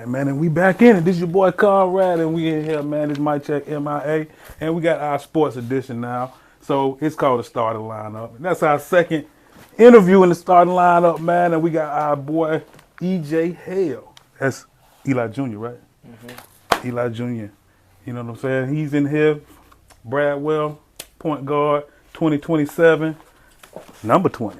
right, man, and we back in it. This is your boy Conrad, and we in here, man. This is MicCheckM.I.A, and we got our sports edition now. So it's called the starting lineup. And that's our second interview in the starting lineup, man. And we got our boy EJ Hale. That's Eli Jr., right? Eli Jr. You know what I'm saying? He's in here. Bradwell, point guard, 2027, number 20.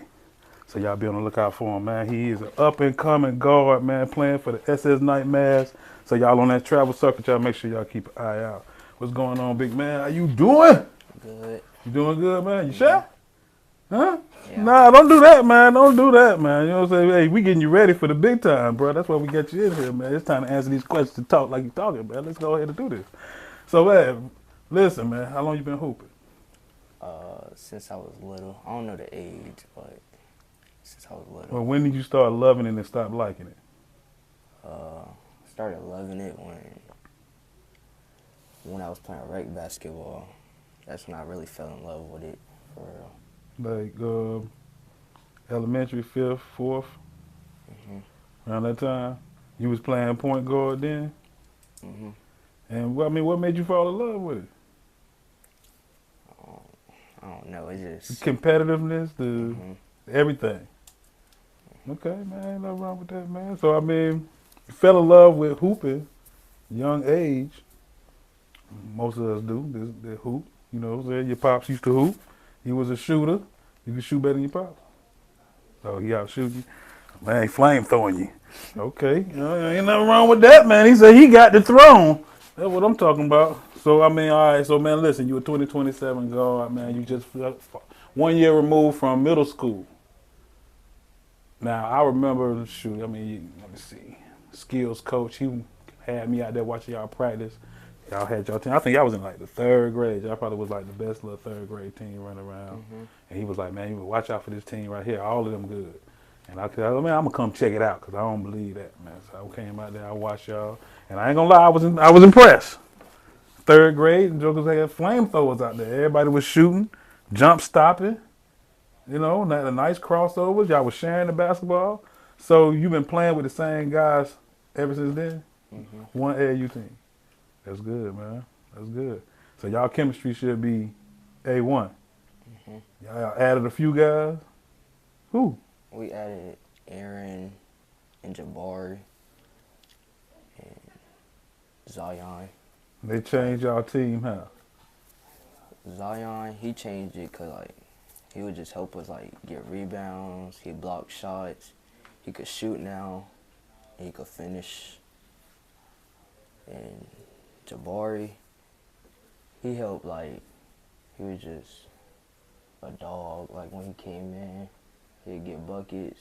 So y'all be on the lookout for him, man. He is an up-and-coming guard, man, playing for the SS Nightmares. So y'all on that travel circuit, y'all make sure y'all keep an eye out. What's going on, big man? How you doing? Good. You doing good, man? You shy? Huh? Yeah. Nah, don't do that, man. Don't do that, man. You know what I'm saying? Hey, we getting you ready for the big time, bro. That's why we got you in here, man. It's time to answer these questions and talk like you talking, man. Let's go ahead and do this. So, man, listen, man. How long you been hooping? Since I was little. I don't know the age, but since I was little. Well, when did you start loving it and stop liking it? Started loving it when I was playing rec basketball. That's when I really fell in love with it, for real. Like elementary, fifth, fourth, around that time. You was playing point guard then, and what made you fall in love with it? I don't know. It just Competitiveness, the everything. Okay, man, ain't nothing wrong with that, man. So I mean, you fell in love with hooping, young age. Most of us do. They hoop. You know, what I'm saying? Your pops used to hoop. He was a shooter. You could shoot better than your pops. Oh, he out shoot you. Man, he flame throwing you. Okay, ain't nothing wrong with that, man. He said he got the throne. That's what I'm talking about. So I mean, all right. So man, listen, you a 2027 guard, man. You just 1 year removed from middle school. Now I remember, shoot. I mean, let me see. Skills coach, he had me out there watching y'all practice. Y'all had y'all team. I think y'all was in like the third grade. Y'all probably was like the best little third grade team running around. And he was like, man, you watch out for this team right here. All of them good. And I mean, I'm gonna come check it out because I don't believe that, man. So I came out there, I watched y'all, and I ain't gonna lie, I was impressed. Third grade, the jokers had flamethrowers out there. Everybody was shooting, jump stopping, you know, the nice crossovers. Y'all was sharing the basketball. So you've been playing with the same guys ever since then. One AAU team. That's good, man. That's good. So y'all chemistry should be A1. Y'all added a few guys. Who? we added Aaron and Jabari and Zion. They changed y'all team, huh? Zion, he changed it because, like, he would just help us, like, get rebounds. He block shots. He could shoot now. He could finish. And Jabari, he helped, like, he was just a dog. Like, when he came in, he'd get buckets.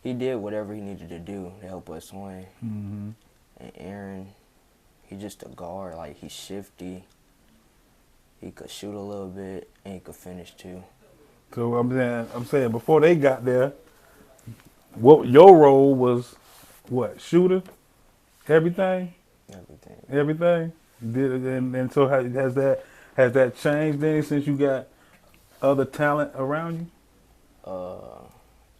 He did whatever he needed to do to help us win. And Aaron, he just a guard. Like, he's shifty. He could shoot a little bit, and he could finish, too. So I'm saying before they got there, what your role was? What, shooter? Everything? Everything. Everything? And so has that changed any since you got other talent around you?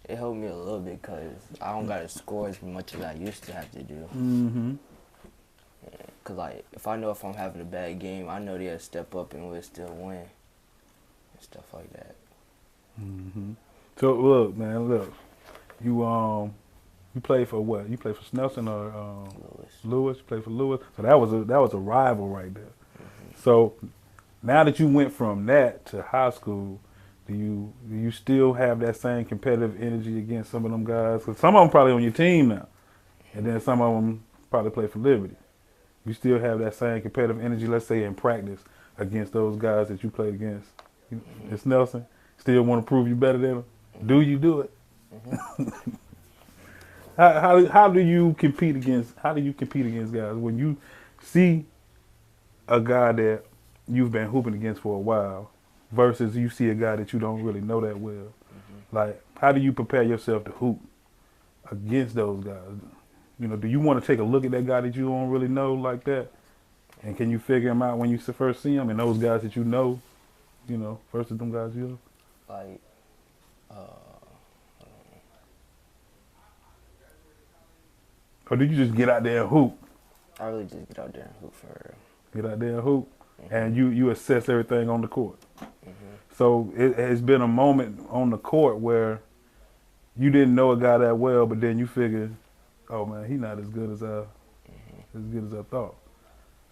It helped me a little bit because I don't got to score as much as I used to have to do. Because, like, if I know if I'm having a bad game, I know they'll step up and we'll still win and stuff like that. So look, man, you play for what? You play for Snelson or Lewis? You play for Lewis. So that was a rival right there. So now that you went from that to high school, do you still have that same competitive energy against some of them guys? Because some of them probably on your team now, and then some of them probably play for Liberty. You still have that same competitive energy, let's say in practice, against those guys that you played against. It's Nelson. Still want to prove you better than them? Do you do it? How do you compete against guys when you see a guy that you've been hooping against for a while versus you see a guy that you don't really know that well? Like, how do you prepare yourself to hoop against those guys? You know, do you want to take a look at that guy that you don't really know like that? And can you figure him out when you first see him? And those guys that you know, versus them guys you know? Like, Or did you just get out there and hoop? I really just get out there and hoop for real. Get out there and hoop, and Mhm. you assess everything on the court. Mhm. So it has been a moment on the court where you didn't know a guy that well, but then you figured, oh man, he not as good as I thought.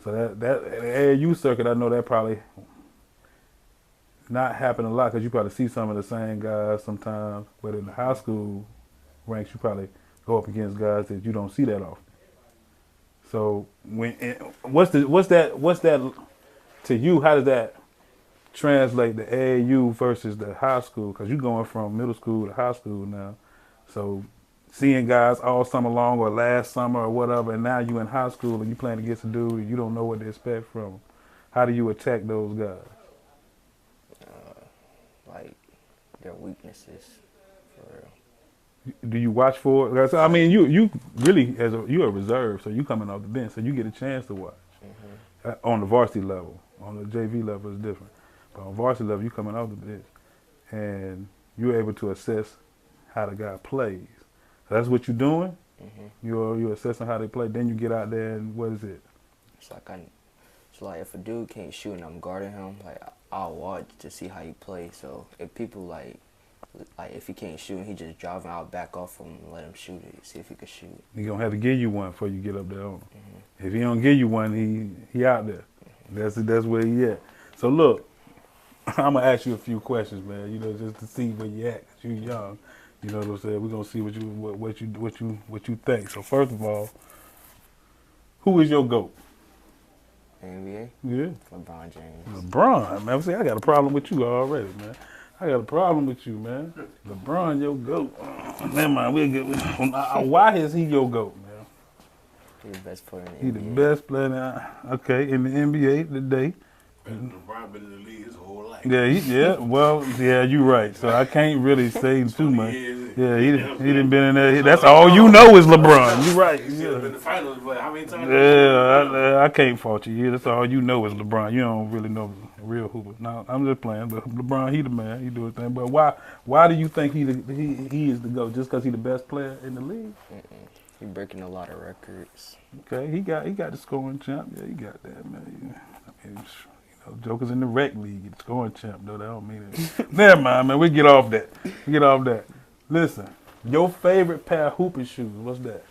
So that AAU circuit, I know that probably not happen a lot because you probably see some of the same guys sometimes. But in the high school ranks, you probably go up against guys that you don't see that often. So what's that to you? How does that translate the AAU versus the high school? Because you're going from middle school to high school now. So seeing guys all summer long or last summer or whatever, and now you in high school and you playing against a dude and you don't know what to expect from him. How do you attack those guys? Like their weaknesses for real. Do you watch for it? 'Cause, I mean, you really you're a reserve, so you coming off the bench, so you get a chance to watch Mhm. on the varsity level. On the JV level, it's different, but on varsity level, you coming off the bench, and you're able to assess how the guy plays. So that's what you're doing. Mhm. You're assessing how they play. Then you get out there and what is it? It's like it's like if a dude can't shoot and I'm guarding him, like I'll watch to see how he plays. So if people like if he can't shoot and he just driving, I'll back off him and let him shoot it, see if he can shoot. He gonna have to give you one before you get up there on him. Mhm. If he don't give you one, he out there. That's where he at. So look, I'm gonna ask you a few questions, man. You know, just to see where you at. 'Cause you young. You know what I'm saying? We're gonna see what you think. So first of all, who is your GOAT? NBA, Yeah, LeBron James. LeBron. Man, see, I got a problem with you already, man. I got a problem with you, man. LeBron, your GOAT. Never mind. We'll get. Why is he your GOAT, man? He's the best player in He the the NBA. best player in the NBA today. LeBron been in the league his whole life. Well, yeah, you're right. So I can't really say too 20 much. years. Yeah, he You know what I'm didn't been in there. saying? That's So, all you know is LeBron. You're right. He should have been in Yeah, the finals, but how many times? I can't fault you. Yeah, that's all you know is LeBron. You don't really know the real Hooper. No, I'm just playing. But LeBron, he the man. He do his thing. But why do you think he is the GOAT? Just because he the best player in the league? Mm-mm. He breaking a lot of records. Okay, he got the scoring champ. Yeah, he got that, man. I mean, Joker's in the rec league. It's scoring champ, though. That don't mean it. Never mind, man. We get off that. Listen, your favorite pair of hooping shoes, what's that?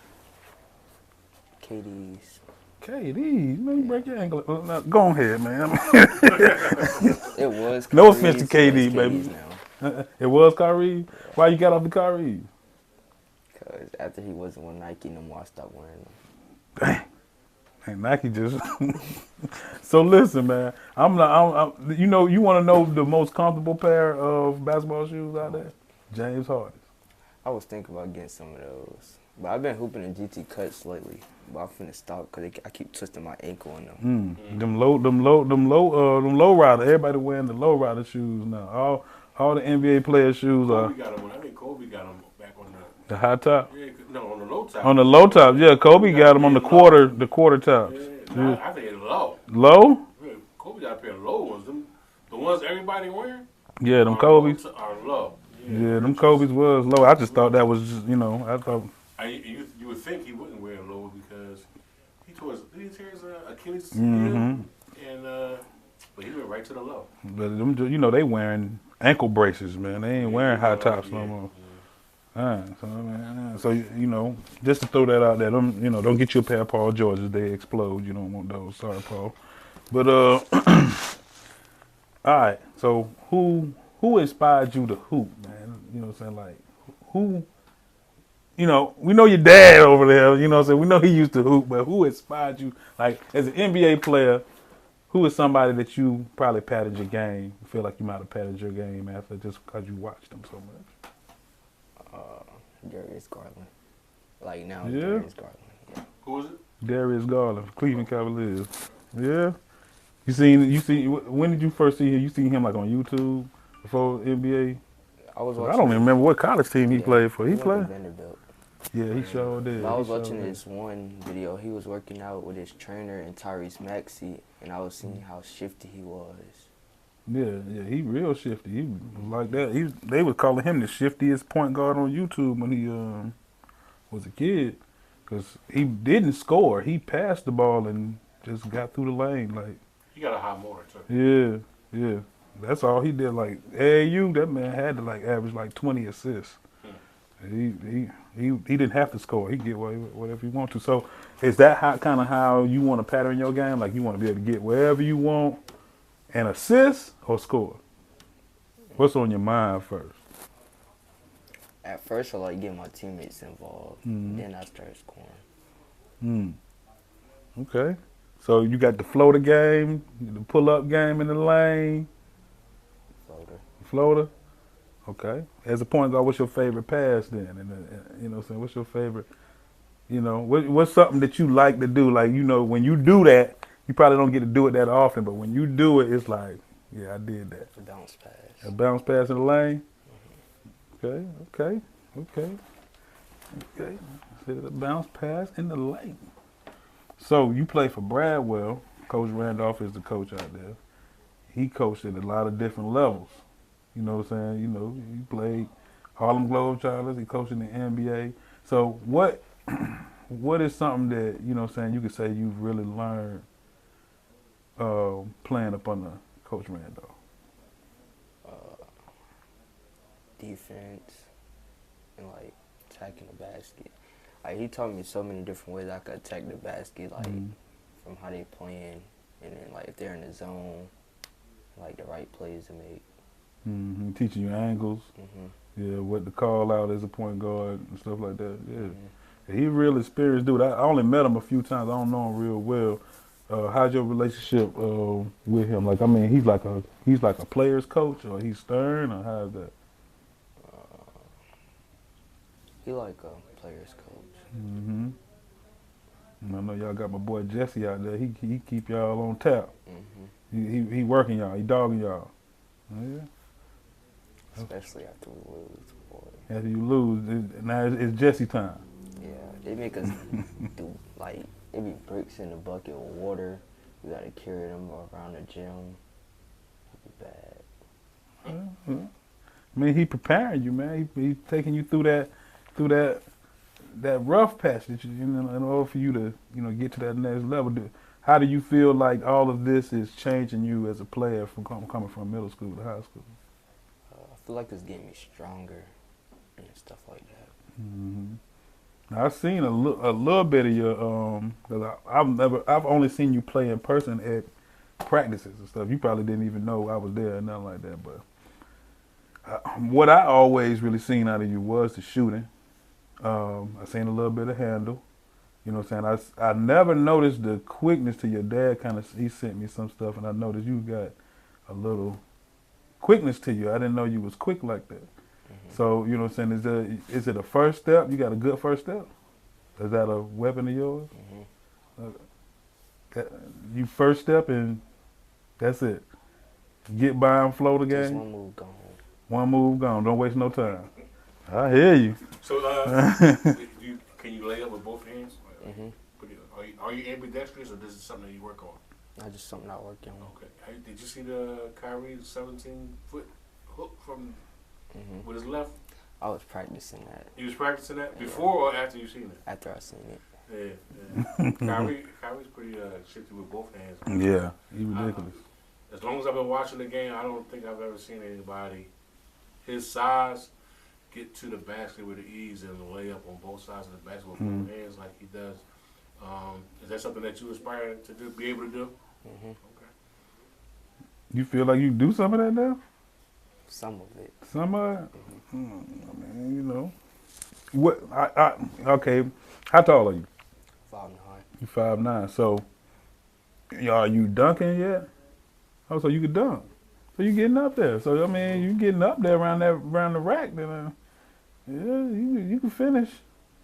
KD's. KD's. Man, you break your ankle. Go ahead, man. It was Kyrie's, No offense to but it's KD, KD's baby. now. It was Kyrie. Why you got off the Kyrie? Because after he wasn't with Nike no more, I stopped wearing them. Dang. Hey, Nike just. So listen, man. You know, you want to know the most comfortable pair of basketball shoes out there? James Harden. I was thinking about getting some of those. But I've been hooping in GT cuts lately. But I'm finna stop because I keep twisting my ankle on them. Them low rider. Everybody wearing the low rider shoes now. All the NBA player shoes are Kobe got him. I think Kobe got him back on the high top. on the low top. On the low top, yeah. Kobe got them on the quarter tops. Yeah, I think it's low. Low? Yeah, Kobe got a pair of low ones. The ones everybody wearing Yeah, them Kobe's. are low. Yeah, them Kobe's was low. I just thought that was just, I thought. You would think he wouldn't wear low because he tore his Achilles heel, Mm-hmm. and but he went right to the low. But them, they wearing ankle braces, man. They ain't wearing high tops no more. So just to throw that out there, don't get you a pair of Paul Georges. They explode. You don't want those. Sorry, Paul. But all right. So who inspired you to hoop, man? You know what I'm saying? Like who? We know your dad over there. You know what I'm saying? We know he used to hoop, but who inspired you? Like as an NBA player, who is somebody that you probably padded your game? You feel like you might have padded your game after just because you watched them so much. Darius Garland. Like now, Yeah? Darius Garland. Yeah. Who was it? Darius Garland, Cleveland Cavaliers. Yeah. You seen? When did you first see him? You seen him like on YouTube before NBA? I was I watching. don't even remember what college team he played for. He went to played? Vanderbilt. Yeah, he sure did. But I was He sure watching did. this one video. He was working out with his trainer and Tyrese Maxey, and I was seeing how shifty he was. Yeah, he real shifty. He was like that. They was calling him the shiftiest point guard on YouTube when he was a kid. because he didn't score. He passed the ball and just got through the lane. Like, He got a high motor too. yeah. That's all he did. Like AAU, that man had to like average like 20 assists. He didn't have to score. He get whatever he want to. So is that kind of how you want to pattern your game? Like you want to be able to get wherever you want and assist or score? What's on your mind first? At first, I like getting my teammates involved. Then I start scoring. Okay. So you got the floater game, the pull-up game in the lane. Floater. Okay. As a point guard, what's your favorite pass then? And you know what I'm saying? What's your favorite, what's something that you like to do? Like, when you do that, you probably don't get to do it that often, but when you do it, it's like, yeah, I did that. A bounce pass. A bounce pass in the lane? Okay. So a bounce pass in the lane. So you play for Bradwell. Coach Randolph is the coach out there. He coached at a lot of different levels. You know what I'm saying? He played Harlem Globetrotters. He coached in the NBA. So what is something that, you could say you've really learned playing up under Coach Randolph? Defense and like attacking the basket. Like he taught me so many different ways I could attack the basket, like from how they playing, and then like if they're in the zone, like the right plays to make. Teaching you angles. Yeah, what to call out as a point guard and stuff like that. Yeah, he real experienced dude. I only met him a few times. I don't know him real well. How's your relationship with him? Like, I mean, he's like a player's coach, or he's stern, or how's that? He like a player's coach. I know y'all got my boy Jesse out there. He keep y'all on tap. He working y'all. He dogging y'all. Yeah. Especially after we lose, boy. After you lose, now it's Jesse time. Yeah, they make us do like it be bricks in the bucket with water. We gotta carry them around the gym. It'd be bad. I mean, he preparing you, man. He taking you through that rough patch that in order for you to get to that next level. How do you feel like all of this is changing you as a player from coming from middle school to high school? I feel like it's getting me stronger and stuff like that. Now, I've seen a little bit of your cause I've only seen you play in person at practices and stuff. You probably didn't even know I was there or nothing like that. But what I always really seen out of you was the shooting. I seen a little bit of handle. You know what I'm saying? I never noticed the quickness to your dad. He sent me some stuff, and I noticed you got a little quickness to you. I didn't know you was quick like that. So, you know what I'm saying? Is it a first step? You got a good first step? Is that a weapon of yours? You first step and that's it. Get by and flow the game. Just one move, gone. One move, gone. Don't waste no time. I hear you. So, can you lay up with both hands? Are you ambidextrous, or this is something that you work on? Not just something I work on. Okay. Did you see the Kyrie 17-foot hook from with his left? I was practicing that. You was practicing that before or after you seen it? After I seen it. Yeah. Kyrie's pretty shifty with both hands. Yeah, he's ridiculous. As long as I've been watching the game, I don't think I've ever seen anybody his size get to the basket with the ease and lay up on both sides of the basket with both hands like he does. Is that something that you aspire to do, be able to do? Okay. You feel like you do some of that now? Some of it. Some of it? I mean, What? Okay. How tall are you? 5'9". You 5'9". So, are you dunking yet? Oh, so you can dunk. So you getting up there. So I mean, you getting up there around the rack. Then, you can finish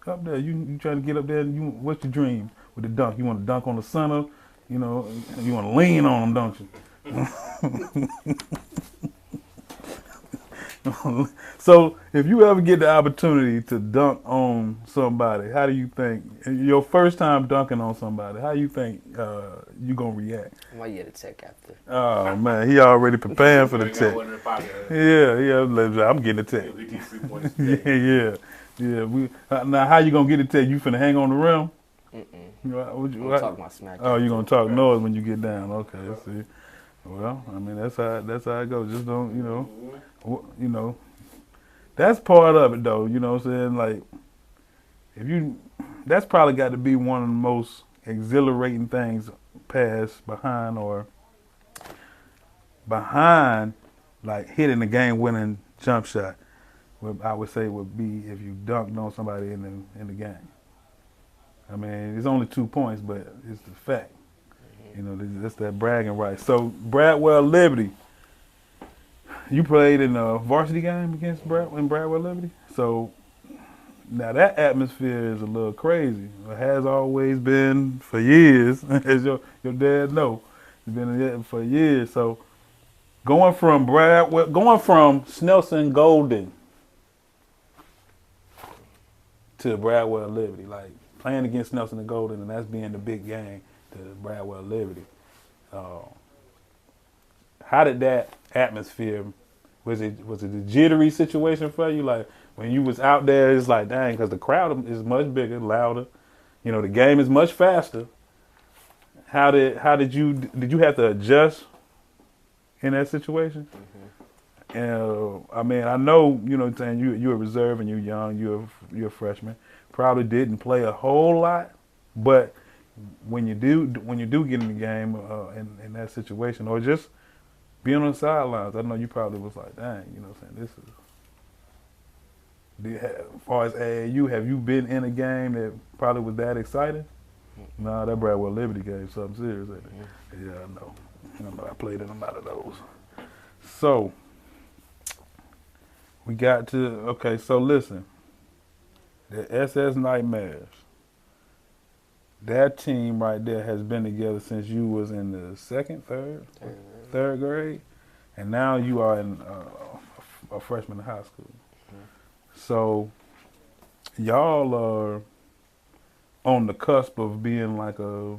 up there. You try to get up there. And what's your dream with the dunk? You want to dunk on the center? You want to lean on them, don't you? So if you ever get the opportunity to dunk on somebody, how do you think, your first time dunking on somebody, how do you think you going to react? I might get a tech after. Oh, man, he already preparing for the tech. Yeah, I'm getting a tech. Yeah. Yeah, we now how you gonna get it to you finna hang on the rim? Mm-mm. What? I'm talking my smack. Oh, you gonna after. talk noise when you get down? Okay, see. Well, I mean that's how it goes. Just don't you know that's part of it though. You know what I'm saying? Like if you that's probably got to be one of the most exhilarating things pass behind like hitting the game winning jump shot. What I would say would be if you dunked on somebody in the game. I mean, it's only 2 points, but it's the fact. You know, that's that bragging right. So Bradwell Liberty, you played in a varsity game against Bradwell Liberty. So now that atmosphere is a little crazy. It has always been for years, as your dad know. It's been for years. So going from Snelson Golden to Bradwell Liberty, like playing against Snelson and Golden, and that's being the big game to Bradwell Liberty. Uh, how did that atmosphere? Was it a jittery situation for you? Like when you was out there, it's like dang, because the crowd is much bigger, louder. You know, the game is much faster. Did you have to adjust in that situation? And I mean, I know you know what I'm saying you're a reserve and you're young, you're a freshman. Probably didn't play a whole lot, but when you do get in the game in that situation, or just being on the sidelines, I know you probably was like, dang, you know what I'm saying, this is. As far as AAU, have you been in a game that probably was that exciting? No, that Bradwell Liberty game, something serious, ain't it? Yeah, I know. I played in a lot of those. So, we got to, okay, so listen. The SS Nightmares, that team right there has been together since you was in the third grade, and now you are in a freshman in high school. So y'all are on the cusp of being like a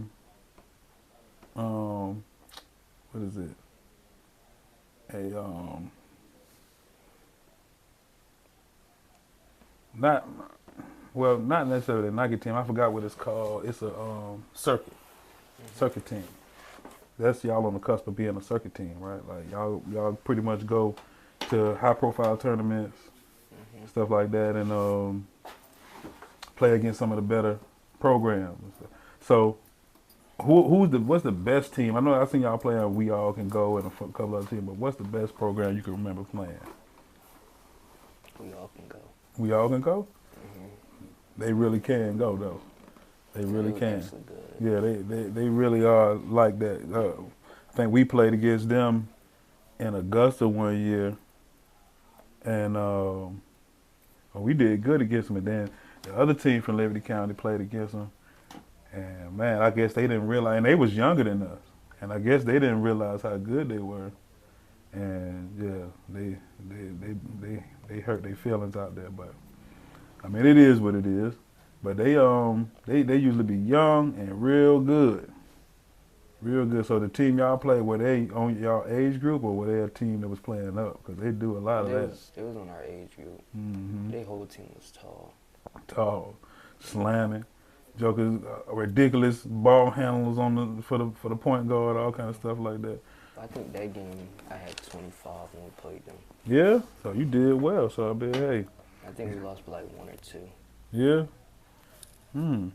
what is it? Not not necessarily a Nike team. I forgot what it's called. It's a circuit team. That's y'all on the cusp of being a circuit team, right? Like y'all pretty much go to high profile tournaments, stuff like that, and play against some of the better programs. So what's the best team? I know I seen y'all play on We All Can Go and a couple other teams, but what's the best program you can remember playing? We All Can Go. We All Can Go? They really can go though. They really can. Yeah, they really are like that. I think we played against them in Augusta one year, and we did good against them. And then the other team from Liberty County played against them, and man, I guess they didn't realize, and they was younger than us, and I guess they didn't realize how good they were, and yeah, they hurt their feelings out there, but I mean it is what it is. But they usually be young and real good. Real good. So the team y'all play, were they on y'all age group or were they a team that was playing up? Because they do a lot of that. They was on our age group. Their whole team was tall. Tall, slamming, jokers, ridiculous ball handlers for the point guard, all kind of stuff like that. I think that game I had 25 when we played them. Yeah. So you did well. So I bet hey. I think we lost by like 1 or 2. Yeah. And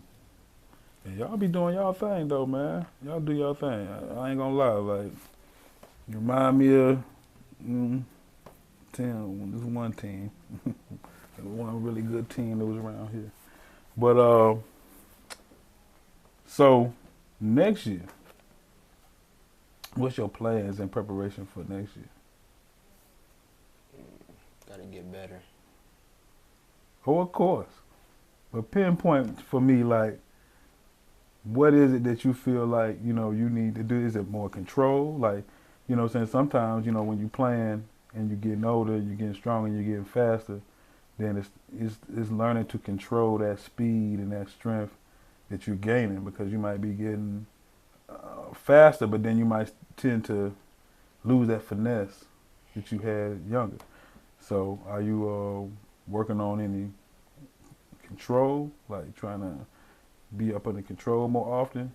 y'all be doing y'all thing though, man. Y'all do y'all thing. I ain't gonna lie, like you remind me of this one team. One really good team that was around here. But so next year, what's your plans in preparation for next year? Gotta get better. Oh, of course. But pinpoint for me, like, what is it that you feel like, you know, you need to do? Is it more control? Like, you know, since sometimes, you know, when you're playing and you're getting older, you're getting stronger, and you're getting faster, then it's learning to control that speed and that strength that you're gaining, because you might be getting faster, but then you might tend to lose that finesse that you had younger. So are you working on any control, like trying to be up under control more often,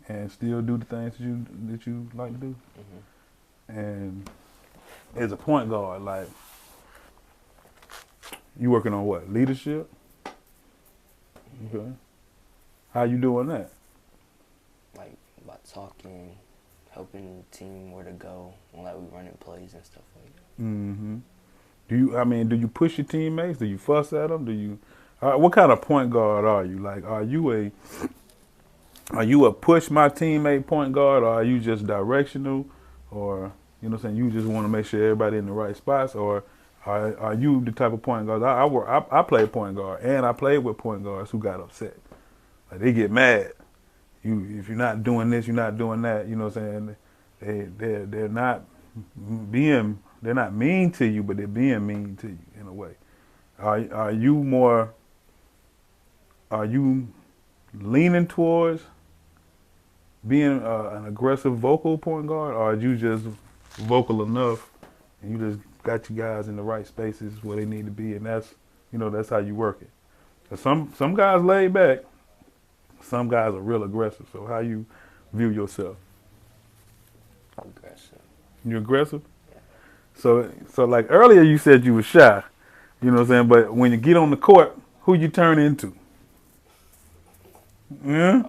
and still do the things that you like to do. And as a point guard, like you working on what, leadership? Okay. How you doing that? Like by talking, helping the team where to go, and like we running plays and stuff like that. Mm-hmm. Do you push your teammates? Do you fuss at them? What kind of point guard are you? Like, are you a push my teammate point guard, or are you just directional, or you know what I'm saying? You just want to make sure everybody in the right spots, or are you the type of point guard? I play point guard, and I played with point guards who got upset. Like they get mad. If you're not doing this, you're not doing that. You know what I'm saying? They're not they're not mean to you, but they're being mean to you in a way. Are you leaning towards being an aggressive vocal point guard, or are you just vocal enough and you just got you guys in the right spaces where they need to be, and that's how you work it. 'Cause some guys laid back, some guys are real aggressive. So how you view yourself? Aggressive. You aggressive? Yeah. So like earlier you said you were shy, you know what I'm saying? But when you get on the court, who you turn into? Yeah?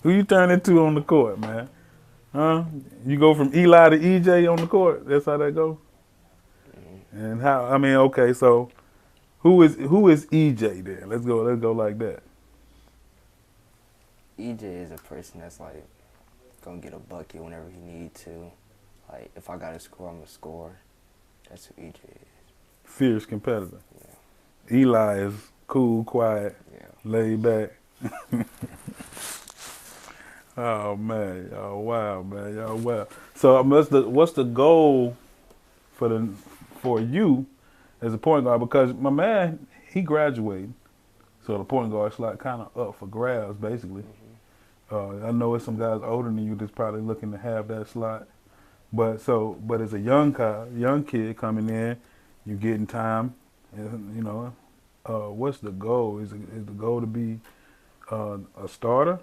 Who you turn into on the court, man? Huh? You go from Eli to EJ on the court. That's how that go. And okay, so who is EJ then? Let's go like that. EJ is a person that's like gonna get a bucket whenever he need to. Like if I gotta score, I'm gonna score. That's who EJ is. Fierce competitor. Yeah. Eli is cool, quiet, Yeah. laid back. Oh man, y'all wow, man, y'all wow. So what's the goal for you as a point guard? Because my man, he graduated, so the point guard slot kind of up for grabs, basically. I know it's some guys older than you that's probably looking to have that slot, but as a young kid coming in, you getting time, and, you know. What's the goal? Is the goal to be a starter?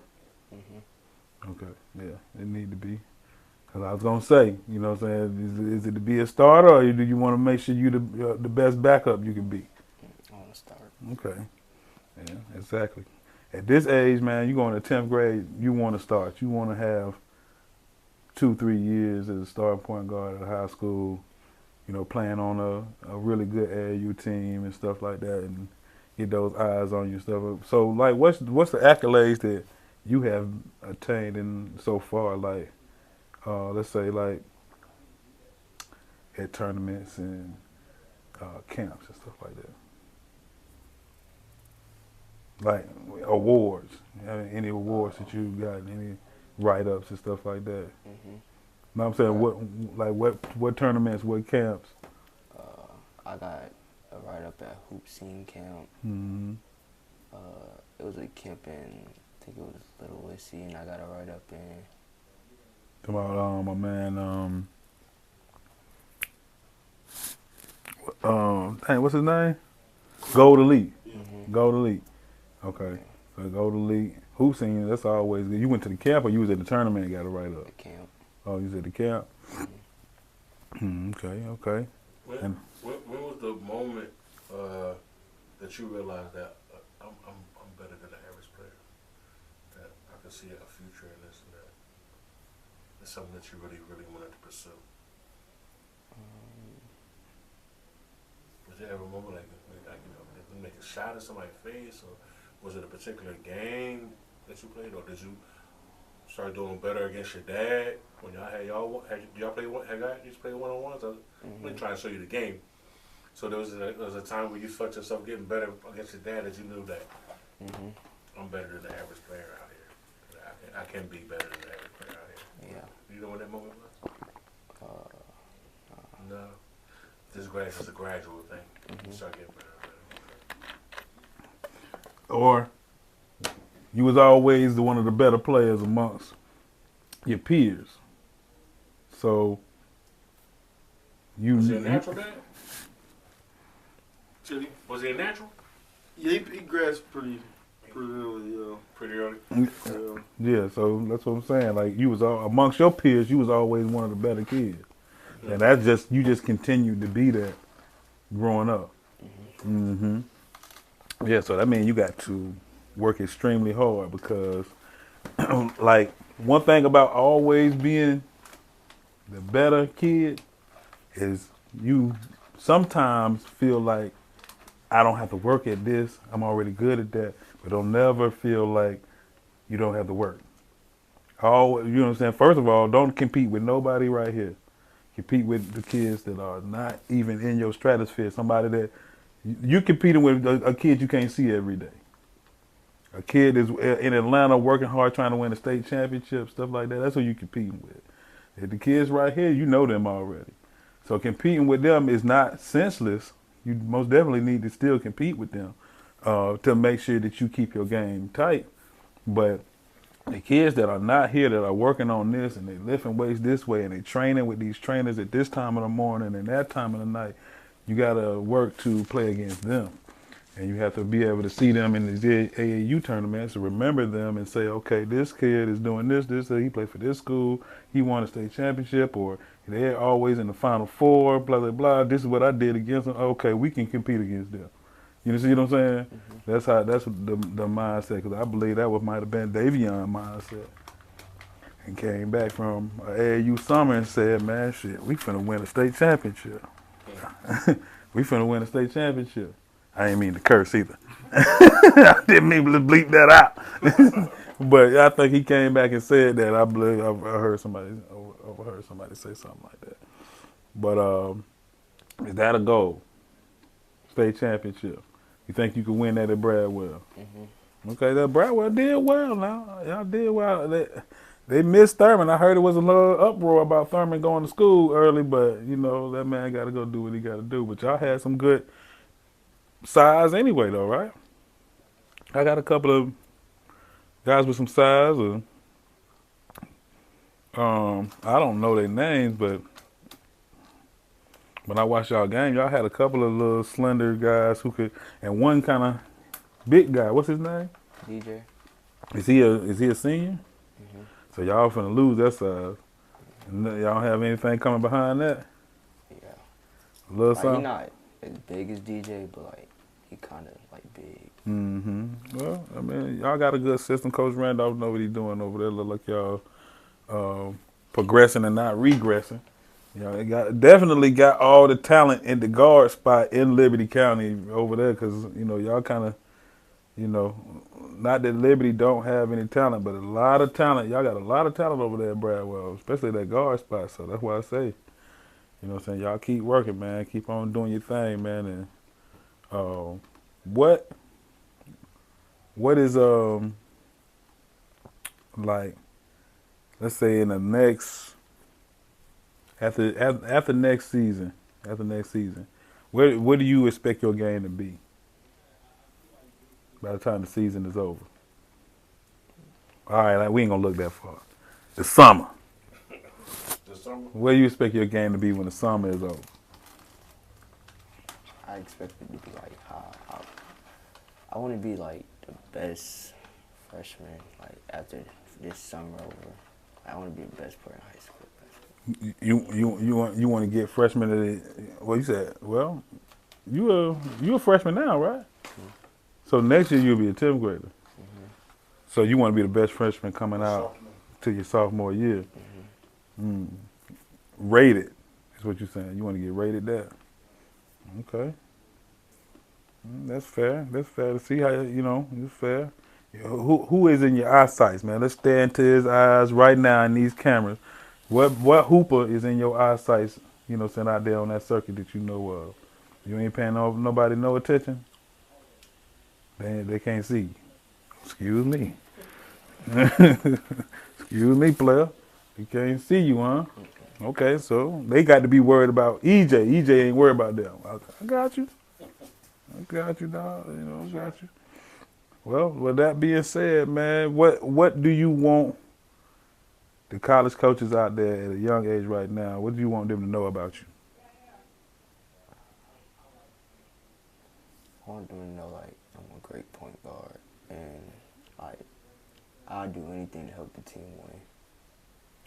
Okay, yeah, it need to be. Cause I was gonna say, you know what I'm saying, is it to be a starter, or do you want to make sure you the best backup you can be? I want to start. Okay, yeah, exactly. At this age, man, you going to 10th grade, you want to start. You want to have 2-3 years as a starting point guard at high school. You know, playing on a really good AAU team and stuff like that, and get those eyes on you and stuff. So, like, what's the accolades that you have attained in so far? Like, let's say, like, at tournaments and camps and stuff like that. Like awards, any awards that you got, any write-ups and stuff like that. No, I'm saying what tournaments, what camps? I got a write-up at Hoop Scene Camp. It was a camp in, I think it was Little Wissy, and I got a write-up in. Come about my man, dang, what's his name? Gold Elite. Gold Elite. Okay. So Gold Elite. Hoop Scene, that's always good. You went to the camp, or you was at the tournament and got a write-up? The camp. Oh, you was at the camp? Okay. When was the moment that you realized that I'm better than the average player? That I could see a future in this and that. It's something that you really, really wanted to pursue. Was there ever a moment like did you make a shot at somebody's face, or was it a particular game that you played, or did you start doing better against your dad when y'all had y'all play one-on-ones? I'm really trying to show you the game. So there was a time where you felt yourself getting better against your dad, that you knew that I'm better than the average player out here. I can be better than the average player out here. Yeah. You know what that moment was? No. This is a gradual thing. You start getting better. Or you was always one of the better players amongst your peers. So Was it a natural dad? Chili. Was he a natural? Yeah, he grasped pretty early, yeah. Pretty early. Yeah. Yeah, so that's what I'm saying. Like you was all, amongst your peers, you was always one of the better kids, and that's just you just continued to be that growing up. hmm Yeah, so that means you got to work extremely hard because, like, one thing about always being the better kid is you sometimes feel like I don't have to work at this. I'm already good at that, but don't never feel like you don't have to work. You know what I'm saying? First of all, don't compete with nobody right here. Compete with the kids that are not even in your stratosphere. Somebody that you're competing with a kid you can't see every day. A kid is in Atlanta working hard trying to win a state championship, stuff like that. That's who you're competing with. If the kids right here, you know them already. So competing with them is not senseless. You most definitely need to still compete with them to make sure that you keep your game tight. But the kids that are not here, that are working on this and they lifting weights this way and they training with these trainers at this time of the morning and that time of the night, you got to work to play against them. And you have to be able to see them in these AAU tournaments and remember them and say, okay, this kid is doing this, he played for this school, he won a state championship, or they're always in the Final Four, blah, blah, blah. This is what I did against them. Okay, we can compete against them. You see what I'm saying? That's the mindset, because I believe that might have been Davion's mindset. And came back from AAU summer and said, man, shit, we finna win a state championship. We finna win a state championship. I ain't mean to curse either. I didn't mean to bleep that out. But I think he came back and said that. I believe I heard somebody overheard somebody say something like that. But is that a goal? State championship. You think you could win that at Bradwell? Okay, that Bradwell did well now. Y'all did well. They missed Thurman. I heard it was a little uproar about Thurman going to school early, but you know that man got to go do what he got to do. But y'all had some good size anyway, though, right? I got a couple of guys with some size. I don't know their names, but when I watched y'all game, y'all had a couple of little slender guys who could, and one kind of big guy. What's his name? DJ. Is he a senior? So y'all finna lose that size. And y'all don't have anything coming behind that? Yeah. A little Like, something? he not as big as DJ, but like he kind of like big. Well, I mean, y'all got a good system. Coach Randolph know what he's doing over there. Look like y'all progressing and not regressing. You know, definitely got all the talent in the guard spot in Liberty County over there, because you know y'all kind of, you know, not that Liberty don't have any talent, but a lot of talent. Y'all got a lot of talent over there at Bradwell, especially that guard spot. So that's why I say, you know what I'm saying, y'all keep working, man. Keep on doing your thing, man. And what is like, let's say in the next after next season, what do you expect your game to be by the time the season is over? All right, like, we ain't gonna look that far. The summer. The summer? Where do you expect your game to be when the summer is over? I expect it to be like I want to be like the best freshman like after this summer over. I want to be the best player in high school. You want to get freshmen to the, well, you said, well, you a freshman now, right? So next year you'll be a 10th grader. So you want to be the best freshman coming out to your sophomore year. Rated is what you're saying. You want to get rated there. Okay. That's fair. That's fair to see how, you know, it's fair. Who is in your eyesight, man? Let's stare into his eyes right now in these cameras. What hooper is in your eyesight, you know, sitting out there on that circuit that you know of? You ain't paying nobody no attention? They can't see you. Excuse me. Excuse me, player. He can't see you, huh? Okay, so they got to be worried about EJ. EJ ain't worried about them. I got you. I got you, dog. You know, I got you. Well, with that being said, man, what do you want the college coaches out there at a young age right now, what do you want them to know about you? want them to know, like, I'm a great point guard, and like I'll do anything to help the team win.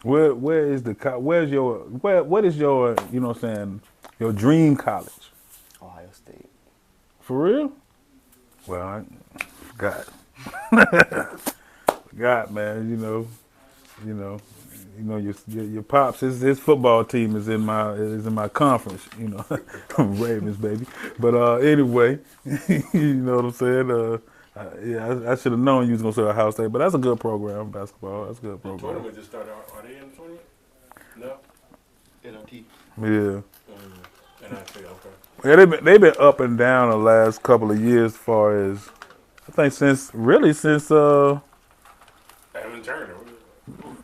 Where is the where's your what is your you know what I'm saying your dream college? Ohio State. For real? Well, I forgot. Forgot, man. You know, your pops. His football team is in my conference. You know, Ravens, baby. But anyway, you know what I'm saying. Yeah, I should have known you was gonna say Ohio State, but that's a good program, basketball. That's a good The program. tournament just started. Are they in the tournament? No. NOT. Yeah. And I say okay. Yeah, they been up and down the last couple of years, as far as I think since Evan Turner.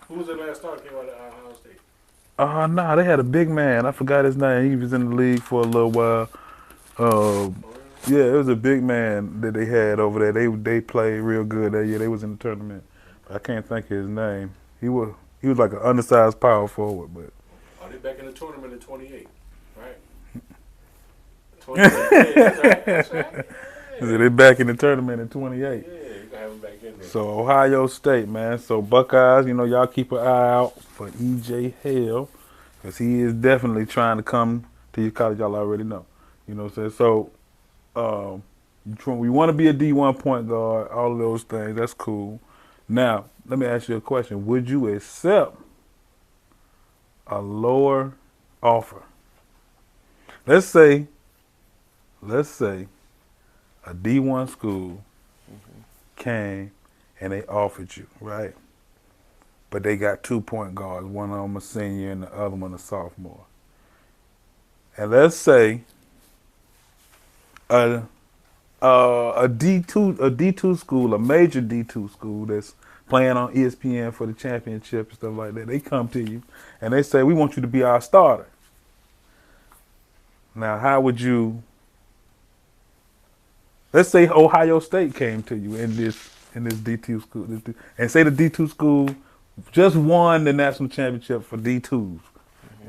Who was the last star that came out of Ohio State? nah, they had a big man. I forgot his name. He was in the league for a little while. Yeah, it was a big man that they had over there. They played real good that year. They was in the tournament. I can't think of his name. He was like an undersized power forward, but Are they back in the tournament in 28? Right. 28. Yeah, that's right. Yeah. they back in the tournament in 28. Yeah, you can have them back in there. So Ohio State, man. So Buckeyes, y'all keep an eye out for EJ Hale, because he is definitely trying to come to your college. Y'all already know. You know what I'm saying? So we want to be a D1 point guard, all of those things. That's cool. Now, let me ask you a question. Would you accept a lower offer? Let's say a D1 school came and they offered you, right? But they got 2 point guards, one of them a senior and the other one a sophomore. And let's say a D2 school, a major D2 school that's playing on ESPN for the championship and stuff like that, they come to you and they say, we want you to be our starter. Now, how would you, let's say Ohio State came to you in this D2 school, and say the D2 school just won the national championship for D2s.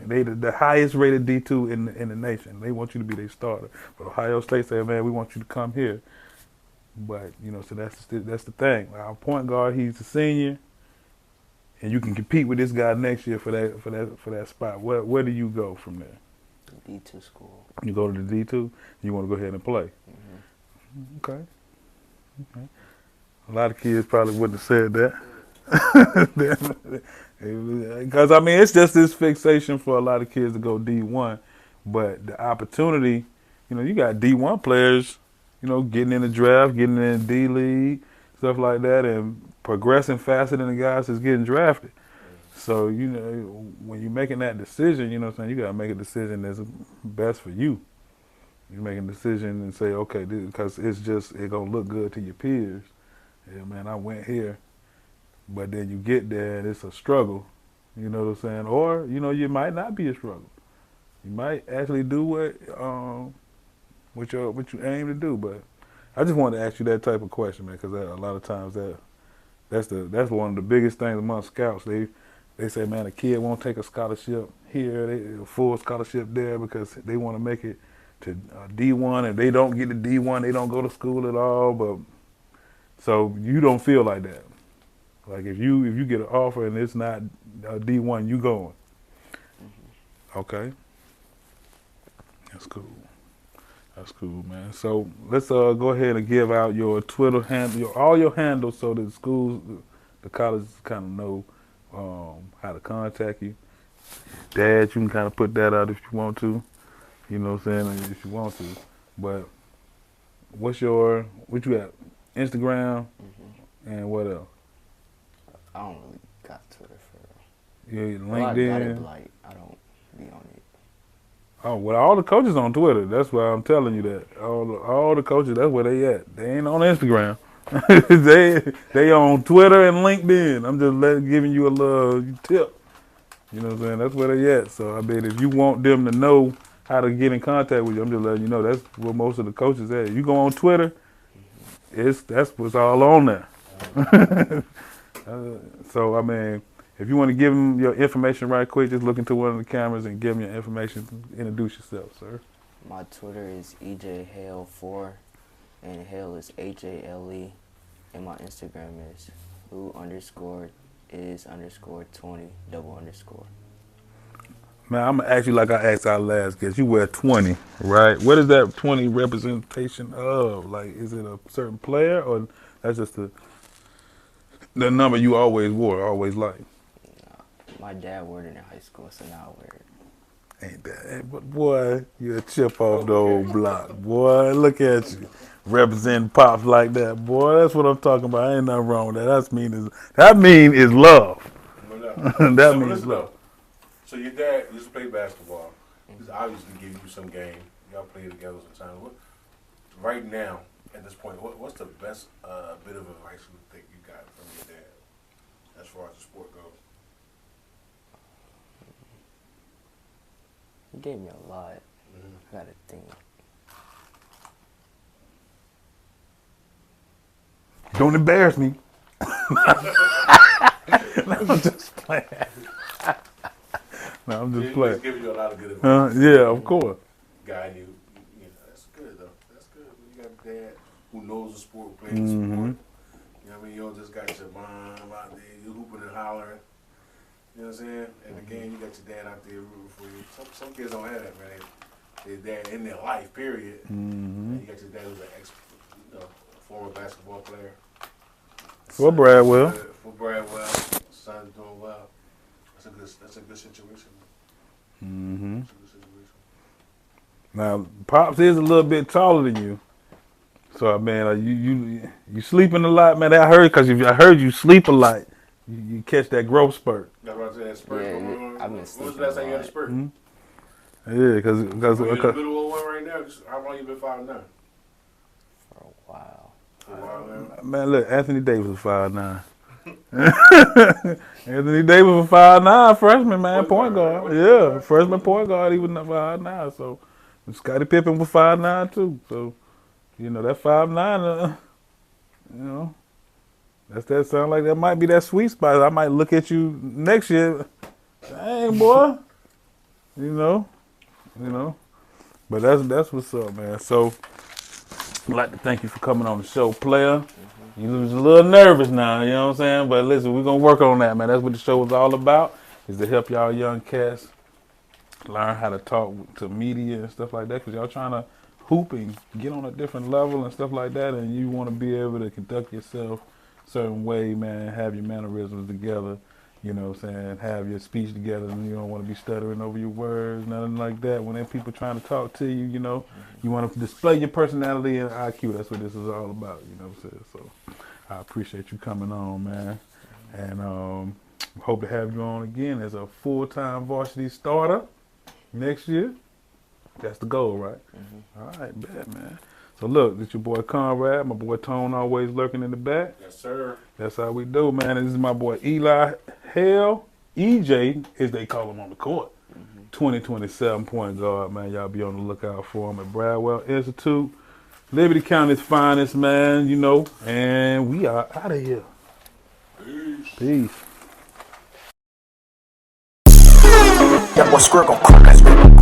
They the highest rated D2 in the nation. They want you to be their starter. But Ohio State say, man, we want you to come here. But so that's the thing. Our point guard, he's a senior, and you can compete with this guy next year for that spot. Where do you go from there? D2 school. You go to the D2. You want to go ahead and play. Okay. A lot of kids probably wouldn't have said that. Because, it's just this fixation for a lot of kids to go D1. But the opportunity, you got D1 players, getting in the draft, getting in the D-League, stuff like that, and progressing faster than the guys that's getting drafted. So, when you're making that decision, you got to make a decision that's best for you. You make a decision and say, okay, because it's going to look good to your peers. Yeah, man, I went here. But then you get there and it's a struggle, you know what I'm saying? Or, you might not be a struggle. You might actually do what you aim to do. But I just wanted to ask you that type of question, man, because a lot of times that's one of the biggest things among scouts. They say, man, a kid won't take a scholarship here, a full scholarship there, because they want to make it to D1, and they don't get to D1, they don't go to school at all. But so you don't feel like that. Like if you get an offer and it's not D1, you going. Okay. That's cool. That's cool, man. So let's go ahead and give out your Twitter handle, all your handles, so that schools, the colleges kind of know how to contact you. Dad, you can kind of put that out if you want to. You know what I'm saying? If you want to. But what you got? Instagram and what else? I don't really got Twitter for Yeah, well, I got it, LinkedIn. but like I don't be on it. Oh, well, all the coaches on Twitter. That's why I'm telling you that. All the coaches, that's where they at. They ain't on Instagram. they on Twitter and LinkedIn. I'm just giving you a little tip. You know what I'm saying? That's where they at. So, if you want them to know how to get in contact with you, I'm just letting you know that's where most of the coaches at. You go on Twitter, that's what's all on there. So, if you want to give them your information right quick, just look into one of the cameras and give them your information. Introduce yourself, sir. My Twitter is EJHale4. and Hale is Hale, and my Instagram is who_is_20__. Man, I'm gonna ask you like I asked our last guest. You wear 20, right? What is that 20 representation of? Like, is it a certain player, or that's just the number you always wore, always liked? My dad wore it in high school, so now I wear it. Ain't that? But boy, you a chip off the old block, boy. Look at you, representing pops like that, boy. That's what I'm talking about. Ain't nothing wrong with that. That mean is love. No doubt. That So means listen love. though. So your dad used to play basketball. He's obviously giving you some game. Y'all play together sometimes. Right now, at this point, what's the best bit of advice you think you got from your dad as far as the sport goes? He gave me a lot. I gotta think. Don't embarrass me. No, I'm just playing. No, I'm just He's playing. giving you a lot of good advice. Yeah, of course. Guiding you, that's good though. That's good. When you got a dad who knows the sport, who plays the sport. You know what I mean? You don't just got your mom out there, you hooping and hollering. You know what I'm saying? And again, you got your dad out there rooting for you. Some kids don't have that, man. Their dad in their life, period. And you got your dad who's an former basketball player. For Bradwell. For Bradwell, son's doing well. That's a good situation. Mm-hmm. That's a good situation. Now, Pops is a little bit taller than you. So, man, you sleeping a lot, man. I heard you sleep a lot. You catch that growth spurt. That's what I said, that spurt. Yeah, When I've been was sleeping the last time a you had a lot. spurt? Yeah, because You're in the middle of one right now. How long you been 5'9"? For a while. For a while now. man, look, Anthony Davis was 5'9". Anthony Davis was 5'9", freshman, man, point guard. Yeah, freshman point guard, he was 5'9". So Scottie Pippen was 5'9" too. So, that 5'9", that sound like that might be that sweet spot. I might look at you next year. Dang, boy. But that's what's up, man. So I'd like to thank you for coming on the show, player. You was a little nervous now, you know what I'm saying? But listen, we're going to work on that, man. That's what the show is all about, is to help y'all young cats learn how to talk to media and stuff like that, because y'all trying to hoop and get on a different level and stuff like that, and you want to be able to conduct yourself a certain way, man, have your mannerisms together, you know what I'm saying, have your speech together, and you don't want to be stuttering over your words, nothing like that. When there people trying to talk to you, you want to display your personality and IQ. That's what this is all about, you know what I'm saying? So I appreciate you coming on, man, and hope to have you on again as a full-time varsity starter next year. That's the goal, right? All right, bet, man. So look, this your boy Conrad, my boy Tone always lurking in the back. Yes, sir. That's how we do, man. And this is my boy Eli Hale, EJ, as they call him on the court. 2027 point guard, man. Y'all be on the lookout for him at Bradwell Institute. Liberty County's finest, man, and we are out of here. Peace. That boy Squirrel gon' crack that